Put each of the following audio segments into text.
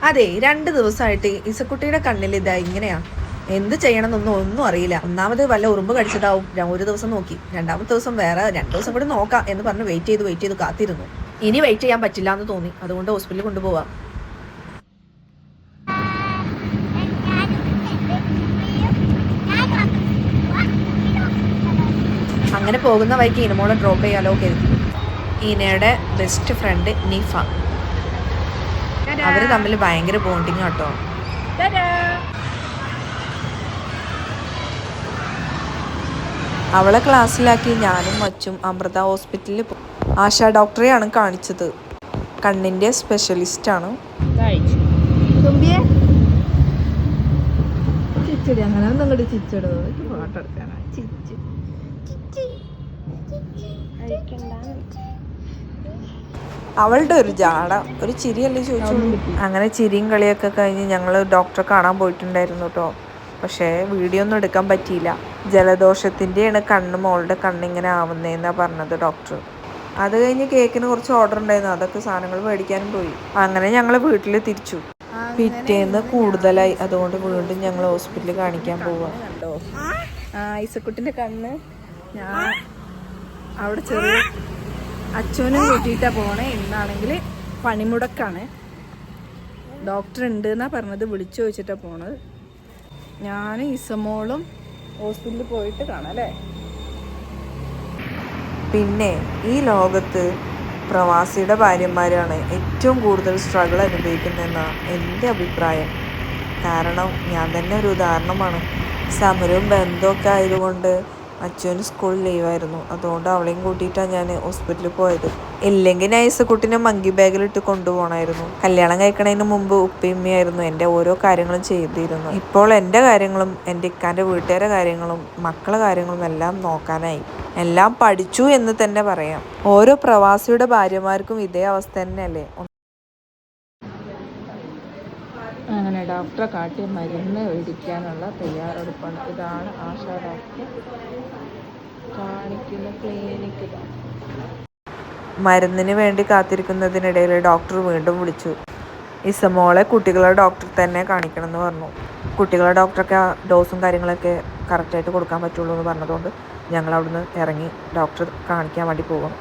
അതെ, 2 ദിവസമായിട്ട് ഇസക്കുട്ടിയുടെ കണ്ണിൽ ഇതാ ഇങ്ങനെയാ. എന്ത് ചെയ്യണമെന്നൊന്നും ഒന്നും അറിയില്ല. ഒന്നാമത് വല്ല ഉറുമ്പ് കടിച്ചതാവും. ഒരു ദിവസം നോക്കി, രണ്ടാമത്തെ ദിവസം വേറെ 2 ദിവസം കൂടി നോക്കാം എന്ന് പറഞ്ഞ് വെയിറ്റ് ചെയ്ത് കാത്തിരുന്നു. ഇനി വെയിറ്റ് ചെയ്യാൻ പറ്റില്ല എന്ന് തോന്നി. അതുകൊണ്ട് ഹോസ്പിറ്റലിൽ കൊണ്ടുപോവാം. അങ്ങനെ പോകുന്ന വഴിക്ക് ഇനമോളെ ഡ്രോപ്പ് ചെയ്യാലോ കരുതി. ഈനയുടെ ബെസ്റ്റ് ഫ്രണ്ട് നിഫ. അവര് തമ്മിൽ ഭയങ്കര ബോണ്ടിങ് കേട്ടോ. അവളെ ക്ലാസ്സിലാക്കി ഞാനും മച്ചും അമൃത ഹോസ്പിറ്റലിൽ ആശാ ഡോക്ടറെയാണ് കാണിച്ചത്. കണ്ണിന്റെ സ്പെഷ്യലിസ്റ്റ് ആണ്. അവളുടെ ഒരു ജാട, ഒരു ചിരിയല്ലേ ചോദിച്ചു. അങ്ങനെ ചിരിയും കളിയൊക്കെ കഴിഞ്ഞ് ഞങ്ങൾ ഡോക്ടറെ കാണാൻ പോയിട്ടുണ്ടായിരുന്നു കേട്ടോ. പക്ഷേ വീഡിയോ ഒന്നും എടുക്കാൻ പറ്റിയില്ല. ജലദോഷത്തിൻ്റെയാണ് മോളുടെ കണ്ണിങ്ങനെ ആവുന്നതെന്നാണ് പറഞ്ഞത് ഡോക്ടർ. അത് കഴിഞ്ഞ് കേക്കിന് കുറച്ച് ഓർഡർ ഉണ്ടായിരുന്നു. അതൊക്കെ സാധനങ്ങൾ മേടിക്കാനും പോയി. അങ്ങനെ ഞങ്ങൾ വീട്ടിൽ തിരിച്ചു. പിറ്റേന്ന് കൂടുതലായി, അതുകൊണ്ട് വീണ്ടും ഞങ്ങൾ ഹോസ്പിറ്റലിൽ കാണിക്കാൻ പോവാം. കണ്ടോ ഐസക്കുട്ടിൻ്റെ കണ്ണ്. ഞാൻ അവിടെ ചെറിയ അച്ഛനും കൂട്ടിയിട്ടാണ് പോണേ. ഇന്നാണെങ്കിൽ പണിമുടക്കാണ്. ഡോക്ടർ ഉണ്ട് എന്നാണ് പറഞ്ഞത്. വിളിച്ചു ചോദിച്ചിട്ടാണ് പോണത്. ഞാൻ ഇസമോളും ഹോസ്പിറ്റലിൽ പോയിട്ട് കാണാം അല്ലേ. പിന്നെ ഈ ലോകത്ത് പ്രവാസിയുടെ ഭാര്യമാരാണ് ഏറ്റവും കൂടുതൽ സ്ട്രഗിൾ അനുഭവിക്കുന്നതെന്നാണ് എൻ്റെ അഭിപ്രായം. കാരണം ഞാൻ തന്നെ ഒരു ഉദാഹരണമാണ്. സമരവും ബന്ധമൊക്കെ ആയതുകൊണ്ട് അച്ഛന് സ്കൂൾ ലീവായിരുന്നു. അതുകൊണ്ട് അവളെയും കൂട്ടിയിട്ടാണ് ഞാൻ ഹോസ്പിറ്റലിൽ പോയത്. ഇല്ലെങ്കിൽ ഐസക്കുട്ടിനെ മങ്കി ബാഗിലിട്ട് കൊണ്ടുപോകണമായിരുന്നു. കല്യാണം കഴിക്കണതിന് മുമ്പ് ഉപ്പയമ്മയായിരുന്നു എൻ്റെ ഓരോ കാര്യങ്ങളും ചെയ്തിരുന്നു. ഇപ്പോൾ എൻ്റെ കാര്യങ്ങളും എൻ്റെ ഇക്കാൻ്റെ വീട്ടുകാരുടെ കാര്യങ്ങളും മക്കളുടെ കാര്യങ്ങളും എല്ലാം നോക്കാനായി. എല്ലാം പഠിച്ചു എന്ന് തന്നെ പറയാം. ഓരോ പ്രവാസിയുടെ ഭാര്യമാർക്കും ഇതേ അവസ്ഥ തന്നെയല്ലേ. അങ്ങനെ ഡോക്ടറെ കാട്ടി മരുന്ന് മേടിക്കാനുള്ള തയ്യാറെടുപ്പാണ്. ഇതാണ് ആശാ ഡോക്ടർ കാണിക്കുന്ന ക്ലിനിക്ക്. മരുന്നിന് വേണ്ടി കാത്തിരിക്കുന്നതിനിടയിൽ ഡോക്ടർ വീണ്ടും വിളിച്ചു. ഇസമോളെ കുട്ടികളുടെ ഡോക്ടർ തന്നെ കാണിക്കണം എന്ന് പറഞ്ഞു. കുട്ടികളുടെ ഡോക്ടറൊക്കെ ഡോസും കാര്യങ്ങളൊക്കെ കറക്റ്റായിട്ട് കൊടുക്കാൻ പറ്റുള്ളൂ എന്ന് പറഞ്ഞതുകൊണ്ട് ഞങ്ങൾ അവിടുന്ന് ഇറങ്ങി ഡോക്ടർ കാണിക്കാൻ വേണ്ടി പോകണം.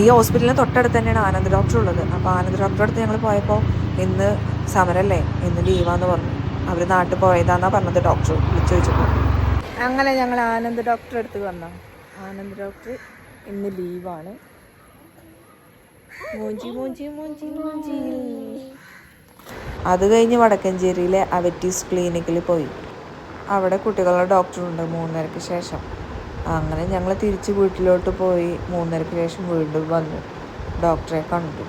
ഈ ഹോസ്പിറ്റലിന് തൊട്ടടുത്ത് തന്നെയാണ് ആനന്ദ് ഡോക്ടർ ഉള്ളത്. അപ്പോൾ ആനന്ദ് ഡോക്ടറെ അടുത്ത് ഞങ്ങൾ പോയപ്പോൾ ഇന്ന് സമരല്ലേ, ഇന്ന് ലീവാന്ന് പറഞ്ഞു. അവർ നാട്ടിൽ പോയതാന്നാണ് പറഞ്ഞത് ഡോക്ടർ വിളിച്ചു ചോദിച്ചപ്പോൾ. അങ്ങനെ ഞങ്ങൾ ആനന്ദ് ഡോക്ടറെ അടുത്ത് വന്നു. ആനന്ദ് ഡോക്ടർ ഇന്ന് ലീവാണ്. അത് കഴിഞ്ഞ് വടക്കഞ്ചേരിയിലെ അവറ്റീസ് ക്ലിനിക്കിൽ പോയി. അവിടെ കുട്ടികളുടെ ഡോക്ടറുണ്ട് 3:30 ശേഷം. അങ്ങനെ ഞങ്ങൾ തിരിച്ച് വീട്ടിലോട്ട് പോയി. 3:30 ശേഷം വീണ്ടും വന്നു, ഡോക്ടറെ കണ്ടു.